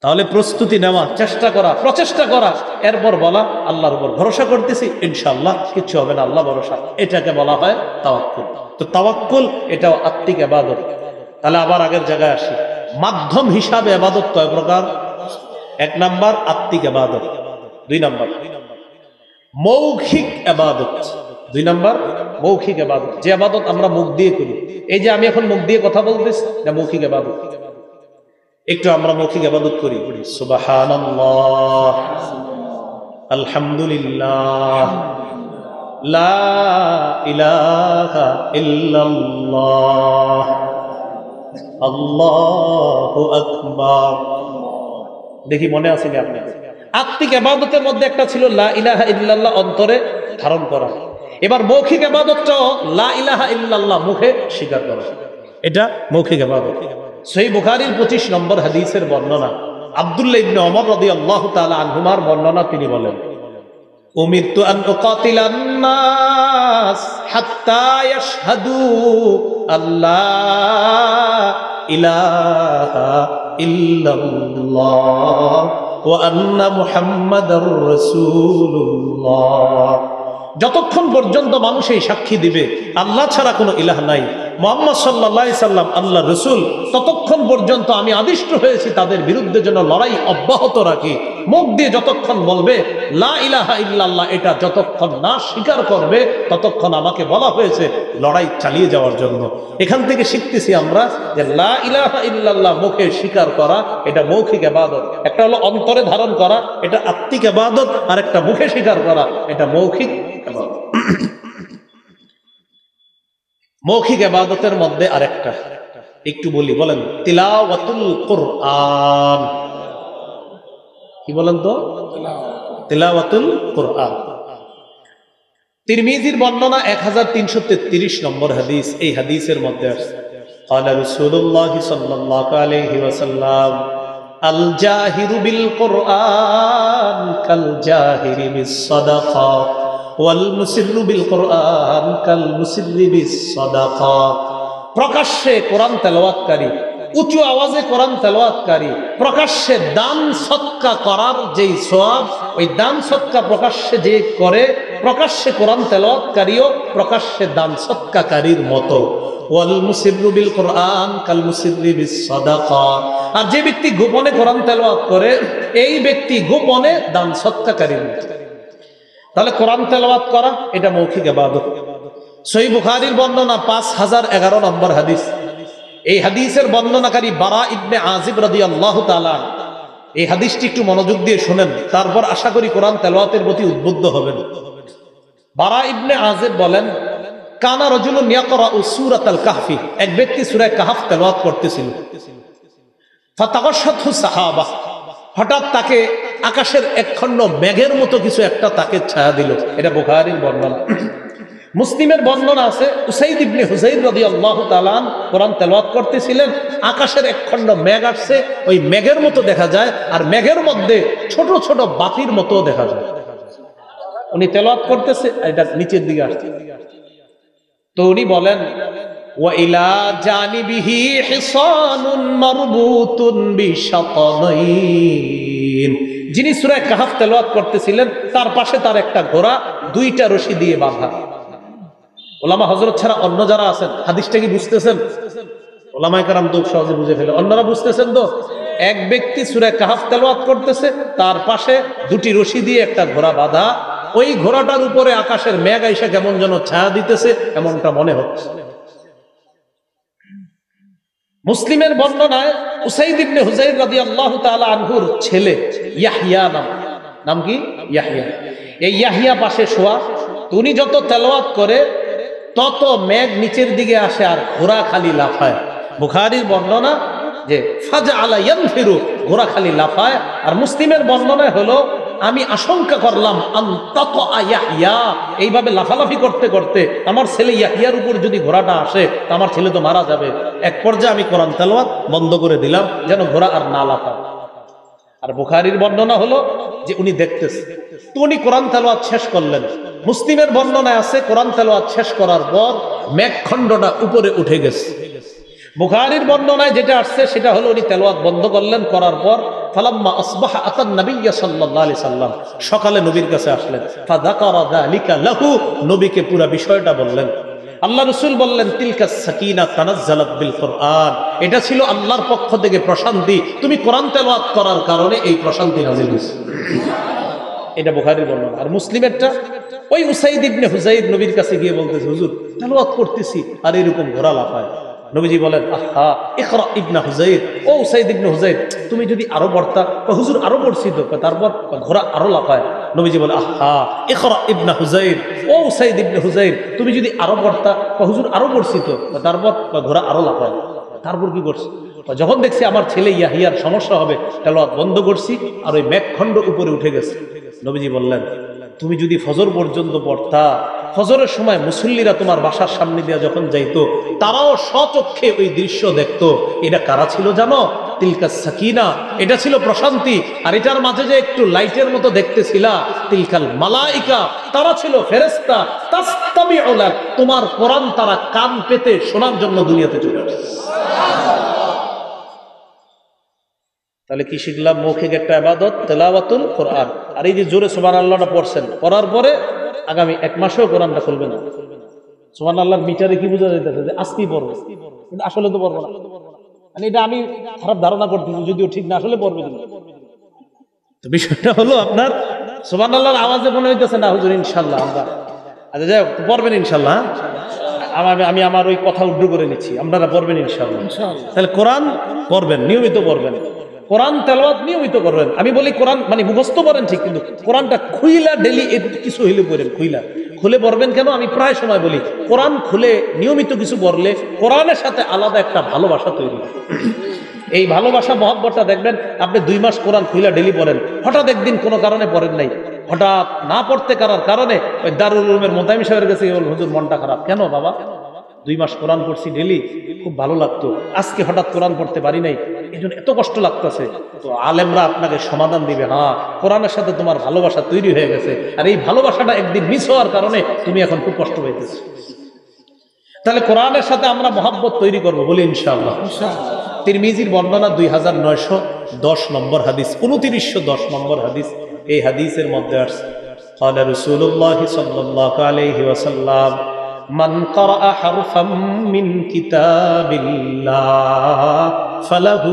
তাহলে প্রস্তুতি নেওয়া, চেষ্টা করা, প্রচেষ্টা করা, এরপর বলা আল্লাহর উপর ভরসা করতেছি, ইনশাআল্লাহ কিচ্ছু হবে না, আল্লাহ ভরসা, এটাকে বলা হয় তাওয়াক্কুল। তো তাওয়াক্কুল এটাও আত্মিক ইবাদত। তাহলে আবার আগের জায়গায় আসি, মাধ্যম হিসাবে ইবাদত কয় প্রকার? এক নাম্বার আত্মিক ইবাদত, দুই নাম্বার মৌখিক ইবাদত, দুই নাম্বার মৌখিক ইবাদত, যে ইবাদত আমরা মুখ দিয়ে করি। এই যে আমি এখন মুখ দিয়ে কথা বলতেছি, এটা মৌখিক ইবাদত। একটু আমরা মৌখিক ইবাদত করি, সুবহানাল্লাহ, আলহামদুলিল্লাহ, লা ইলাহা ইল্লাল্লাহ, আল্লাহু আকবার। দেখি মনে আছে কি আপনাদের? আত্মিক ইবাদতের মধ্যে একটা ছিল লা ইলাহা ইল্লাল্লাহ অন্তরে ধারণ করা। এবার মৌখিক ইবাদতটাও লা ইলাহা ইল্লাল্লাহ মুখে স্বীকার করা, এটা মৌখিক ইবাদত। সহিহ বুখারীর 25 নম্বর হাদিসের বর্ণনা, আব্দুল্লাহ ইবনে ওমর রাদিয়াল্লাহু তাআলা আনহুমার বর্ণনা, তিনি বলেন, উমিরতু আন উকাতিলান নাস হাত্তা ইয়াশহাদু আল্লাহ ইলাহা ইল্লাল্লাহ ওয়া আন্না মুহাম্মাদার রাসূলুল্লাহ। যতক্ষণ পর্যন্ত মানুষ এই সাক্ষী দিবে আল্লাহ ছাড়া কোনো ইলাহ নাই, মুহাম্মদ সাল্লাল্লাহু আলাইহি সাল্লাম আল্লাহর রাসূল, ততক্ষণ পর্যন্ত আমি আদিষ্ট হয়েছি তাদের বিরুদ্ধে যেন লড়াই অব্যাহত রাখি। মুখ দিয়ে যতক্ষণ বলবে লা ইলাহা ইল্লাল্লাহ, এটা যতক্ষণ না স্বীকার করবে ততক্ষণ আমাকে বলা হয়েছে লড়াই চালিয়ে যাওয়ার জন্য। এখান থেকে শিখতেছি আমরা যে লা ইলাহা ইল্লাল্লাহ মুখে স্বীকার করা, এটা মৌখিক ইবাদত। একটা হলো অন্তরে ধারণ করা, এটা আত্মিক ইবাদত, আর একটা মুখে স্বীকার করা, এটা মৌখিক ইবাদত। মৌখিক ইবাদতের মধ্যে আরেকটা একটু বলি, বলেন তিলাওয়াতুল কুরআন। কি বলেন তো? তিলাওয়াতুল কুরআন। তিরমিজির বর্ণনা 1333 নম্বর হাদিস, এই হাদিসের মধ্যে আছে, قال رسول الله صلى الله عليه وسلم الجاهر بالقرآن كالجاهر بالصدقة والمسر بالقرآن كالمسر بالصدقة। প্রকাশ্যে কোরআন তেলাওয়াতকারী, উঁচু আওয়াজে কোরআন তেলাওয়াতকারী, প্রকাশ্যে দান সদকা করার যেই সওয়াব, ওই দান সদকা প্রকাশ্যে যে করে, প্রকাশ্যে কোরআন তেলাওয়াতকারীও প্রকাশ্যে দান সদকাকারীর মতো। ওয়াল মুসিররু বিল কোরআন কাল মুসিররি বিস সাদাকা। আর যে ব্যক্তি গোপনে কোরআন তেলাওয়াত করে, এই ব্যক্তি গোপনে দান সদকাকারীর মতো। তাহলে কোরআন তেলাওয়াত করা এটা মৌখিক ইবাদত। সহিহ বুখারীর বর্ণনা 5011 নম্বর হাদিস, এই হাদিসের বর্ণনাকারী বারা ইবনে আজিব রাদিয়াল্লাহু তাআলা। এই হাদিসটি একটু মনোযোগ দিয়ে শুনেন, তারপর আশা করি কোরআন তেলাওয়াতের প্রতি উদ্বুদ্ধ হবেন। বারা ইবনে আজিব বলেন, কানা রাজুলুন ইয়াকরাউ সূরাতাল কাহফি, এক ব্যক্তি সূরা কাহফ তেলাওয়াত করতেছিল। ফাতাগাশাতহু সাহাবা, হঠাৎ তাকে আকাশের একখণ্ড মেঘের মতো কিছু একটা তাকে ছায়া দিল। এটা বুখারীর বর্ণনা। মুসলিমের বর্ণনা আছে, উসাইদ ইবনে হুযাইর রাদিয়াল্লাহু তাআলা কোরআন তেলাওয়াত করতেছিলেন, আকাশের একখণ্ড মেঘ আসছে, ওই মেঘের মতো দেখা যায়, আর মেঘের মধ্যে ছোট ছোট বাতির মতো দেখা যায়। উনি তেলাওয়াত করতেছে, এটা নিচের দিকে আসছে। তো উনি বলেন, ওয়া ইলা জানিবিহি হিসানুন মারবুতুন বিশাতানাইন, যিনি সূরা কাহফ তেলাওয়াত করতেছিলেন তার পাশে তার একটা ঘোড়া দুইটা রশি দিয়ে বাঁধা। ওলামা হযরত ছাড়া অন্য যারা আছেন হাদিসটা কি বুঝতেছেন? ওলামায়ে কেরাম তো সহজে বুঝে ফেলে, অন্যরা বুঝতেছেন তো? এক ব্যক্তি সূরা কাহফ তেলাওয়াত করতেছে, তার পাশে দুটি রশি দিয়ে একটা ঘোড়া বাঁধা, ওই ঘোড়াটার উপরে আকাশের মেঘ আইসা কেমন যেন ছায়া দিতেছে, এমনটা মনে হচ্ছে। মুসলিমের বর্ণনায় উসাইদ ইবনে হুযাইর রাদিয়াল্লাহু তাআলা আনহুর ছেলে ইয়াহইয়া, নাম কি? ইয়াহইয়া। এই ইয়াহইয়া পাশে শোয়া, উনি যত তেলাওয়াত করে তত মেঘ নিচের দিকে আসে আর ঘোড়া খালি লাফায়। বুখারীর বর্ণনা যে ফাজআলা ইয়ানফিরু, ঘোড়া খালি লাফায়। আর মুসলিমের বর্ণনায় হলো, আমি আশঙ্কা করলাম আনতাকা ইয়াহইয়া, এইভাবে লাফালাফি করতে করতে আমার ছেলে ইয়াহইয়ার উপর যদি ঘোড়াটা আসে তা আমার ছেলে তো মারা যাবে। এক পর্যায়ে আমি কোরআন তেলাওয়াত বন্ধ করে দিলাম যেন ঘোড়া আর না লাফায়। আর বুখারীর বর্ণনা হলো যে উনি দেখতেছে, তো উনি কোরআন তেলাওয়াত শেষ করলেন। মুসলিমের বর্ণনায় আছে কোরআন তেলাওয়াত শেষ করার পর মেঘখণ্ডটা উপরে উঠে গেছে। বুখারীর বর্ণনায় যেটা আসছে সেটা হলো উনি তেলাওয়াত বন্ধ করলেন, করার পর ফালাম্মা আসবাহা আতান নবিয়্য সাল্লাল্লাহু আলাইহি সাল্লাম, সকালে নবীর কাছে আসলেন। ফাযাকারা যালিকা লাহু, নবীকে পুরো বিষয়টা বললেন। আল্লাহ রাসূল বললেন, তিলকা সাকিনা তানাজ্জালাত বিল কোরআন, এটা ছিল আল্লাহর পক্ষ থেকে প্রশান্তি, তুমি কোরআন তেলাওয়াত করার কারণে এই প্রশান্তি নাযিল হয়েছে। এটা বুখারীর বর্ণনা। আর মুসলিমেরটা, ওই উসাইদ ইবনে হুযাইর নবীর কাছে গিয়ে বলতেছে, হুজুর তেলাওয়াত করতেছি আর এরকম ঘোড়া লাফায়। নবীজি বলেন, আহা ইকরা ইবনে হুযাইর, ও উসাইদ ইবনে হুযাইর তুমি যদি আরো পড়তা। হুজুর আরো পড়ছি তো, তারপর ঘোড়া আরো লাফায়। নবীজি বলে, আহা ইকরা ইবনে হুযাইর, ও উসাইদ ইবনে হুযাইর তুমি যদি আরো পড়তা। হুজুর আরো পড়ছি তো, তারপর ঘোড়া আরো লাফায়। তারপর কি করছি? যখন দেখছি আমার ছেলে ইয়াহিয়ার সমস্যা হবে, তেলাওয়াত বন্ধ করছি, আর ওই মেঘখণ্ড উপরে উঠে গেছে। নবীজি বললেন, তুমি যদি ফজর পর্যন্ত পড়তা, ফজরের সময় মুসল্লিরা তোমার বাসার সামনে দিয়ে যখন যাইতো, তারাও স্বচক্ষে ওই দৃশ্য দেখতো। এটা কারা ছিল জানো? তিলকা সাকিনা, এটা ছিল প্রশান্তি। আর এটার মাঝে যে একটু লাইটের মতো দেখতেছিলা, তিলকাল মালাইকা, তারা ছিল ফেরেশতা। তাসতামিউ লাক, তোমার কোরআন তারা কান পেতে শোনার জন্য দুনিয়াতে চলে আসছে। তাহলে কি শিখলাম? মৌখিক একটা ইবাদত তেলাওয়াতুল কোরআন। আর এই যে জোরে সুবহানাল্লাহটা পড়ছেন, পড়ার পরে আগামী 1 মাসেও কোরআনটা খুলবে না। সুবহানাল্লাহর মিটারে কি বোঝা যাইতেছে যে আজকেই পড়বে, কিন্তু আসলে তো পড়বো না। মানে এটা আমি খারাপ ধারণা করতেছি, যদিও ঠিক না, আসলে পড়বে না। তো বিষয়টা হলো আপনার সুবহানাল্লাহর আওয়াজে মনে হইতেছে না হুজুর ইনশাআল্লাহ আমরা, আচ্ছা যাই হোক পড়বেন ইনশাআল্লাহ। আমি আমার ওই কথা উদ্ধৃত করে নিচ্ছি, আপনারা পড়বেন ইনশাআল্লাহ। তাহলে কোরআন পড়বেন, নিয়মিত পড়বেন, কোরআন তেলাওয়াত নিয়মিত করবেন। আমি বলি কোরআন মানে মুখস্থ করেন ঠিক, কিন্তু কোরআনটা খুইলা ডেলি কিছু হইলে পড়েন, খুলে পড়বেন। কেন? আমি প্রায় সময় বলি, কোরআন খুলে নিয়মিত কিছু পড়লে কোরআনের সাথে আলাদা একটা ভালোবাসা তৈরি হয়। এই ভালোবাসা মহব্বতটা দেখবেন, আপনি 2 মাস কোরআন খুইলা ডেলি পড়েন, হঠাৎ একদিন কোনো কারণে পড়েন নাই, হঠাৎ না পড়তে পারার কারণে ওই দারুল উলুমের মোতায়েম সাহেবের কাছে বলুন, হুজুর মনটা খারাপ। কেন বাবা? 2 মাস কোরআন পড়ছি ডেলি, খুব ভালো লাগতো, আজকে হঠাৎ কোরআন পড়তে পারি নাই, এই জন্য এত কষ্ট লাগতেছে। তো আলেমরা আপনাকে সমাধান দিবে, হ্যাঁ কোরআনের সাথে তোমার ভালোবাসা তৈরি হয়ে গেছে, আর এই ভালোবাসাটা একদিন মিস হওয়ার কারণে তুমি এখন খুব কষ্ট পাইতেছো। তাহলে কোরআনের সাথে আমরা মহব্বত তৈরি করবো, বলি ইনশাআল্লাহ। তিরমিজির বর্ণনা 2910 নম্বর হাদিস, 2910 নম্বর হাদিস। এই হাদিসের মধ্যে আসছে, قال رسول الله صلى الله عليه وسلم من قرأ حرفا من كتاب الله فله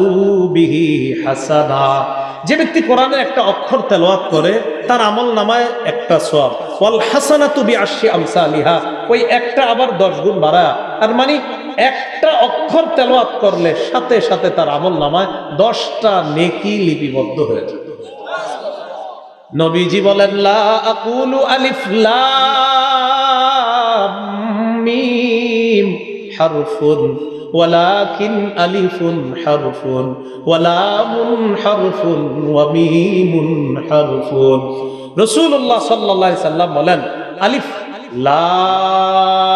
به حسنة, যে ব্যক্তি কোরআনের একটা অক্ষর তেলাওয়াত করে তার আমল নামায় একটা সওয়াব, ওয়াল হাসানাতু বিআশরি আমসালিহা, ওই একটা আবার 10 গুণ বাড়ায়। আর মানে একটা অক্ষর তেলাওয়াত করলে সাথে সাথে তার আমল নামায় 10টা নেকি লিপিবদ্ধ হয়ে যায়। নবীজি বলেন, লা আকুলু আলিফ লাম মিম হারফুন ওয়ালাকিন আলিফুন হারফুন ওয়া লামুন হারফুন ওয়া মিমুন হারফুন। রাসূলুল্লাহ সাল্লাল্লাহু আলাইহি সাল্লাম বলেন, আলিফ লাম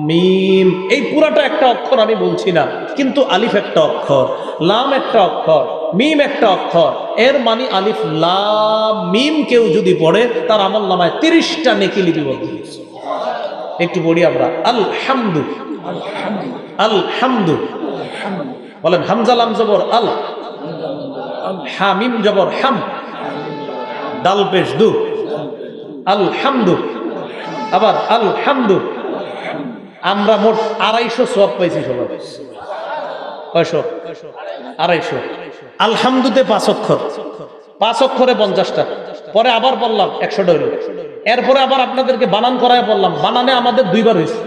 মিম এই পুরাটা একটা অক্ষর আমি বলছি না, কিন্তু আলিফ একটা অক্ষর, লাম একটা অক্ষর, মিম একটা অক্ষর, এর মানে আলিফ লাম মিম কেউ যদি পড়ে তার আমল নামায় 30টা নেকি লিপিবদ্ধ। একটু পড়ি আমরা, আলহামদু আলহামদু, বলেন হামজা লাম জবর আল, হামিম জবর হাম, দাল পেশ দু, আলহামদু, আবার আলহামদু। আমরা মোট 250 সওয়াব পাইছি সবাই। কয়শো? 250। আলহামদুতে 5 অক্ষর, 5 অক্ষরে 50টা, পরে আবার বললাম 100টা হইল। এরপরে আবার আপনাদেরকে বানান করায় বললাম, বানানে আমাদের 2 বার হয়েছে,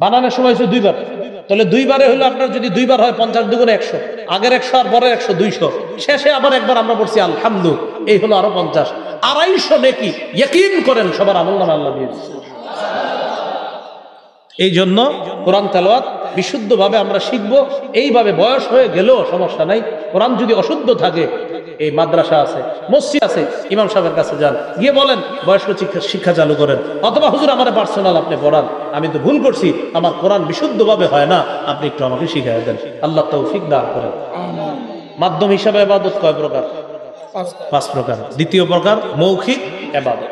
বানানোর সময় হয়েছে 2 বার। তাহলে 2 বারে হইলো আপনার যদি 2 বার হয় 50 দুগুণে 100, আগের 100 আর পরে 100, 200, শেষে আবার একবার আমরা পড়ছি আলহামদু, এই হলো আরো 50, 250 নেকি। ইয়াকিন করেন সবার আমলনামা আল্লাহ দিয়ে দিয়েছে। এই জন্য কোরআন তেলাওয়াত বিশুদ্ধভাবে আমরা শিখব। এইভাবে বয়স হয়ে গেলেও সমস্যা নাই, কোরআন যদি অশুদ্ধ থাকে, এই মাদ্রাসা আছে, মসজিদ আছে, ইমাম সাহেবের কাছে যান, গিয়ে বলেন বয়স্ক শিক্ষা চালু করেন, অথবা হুজুর আমার পার্সোনাল আপনি পড়ান, আমি তো ভুল করছি, আমার কোরআন বিশুদ্ধভাবে হয় না, আপনি একটু আমাকে শিখাই দেন। আল্লাহ তৌফিক দান করেন। মাধ্যম হিসাবে ইবাদত কয় প্রকার? 5 প্রকার। দ্বিতীয় প্রকার মৌখিক ইবাদত।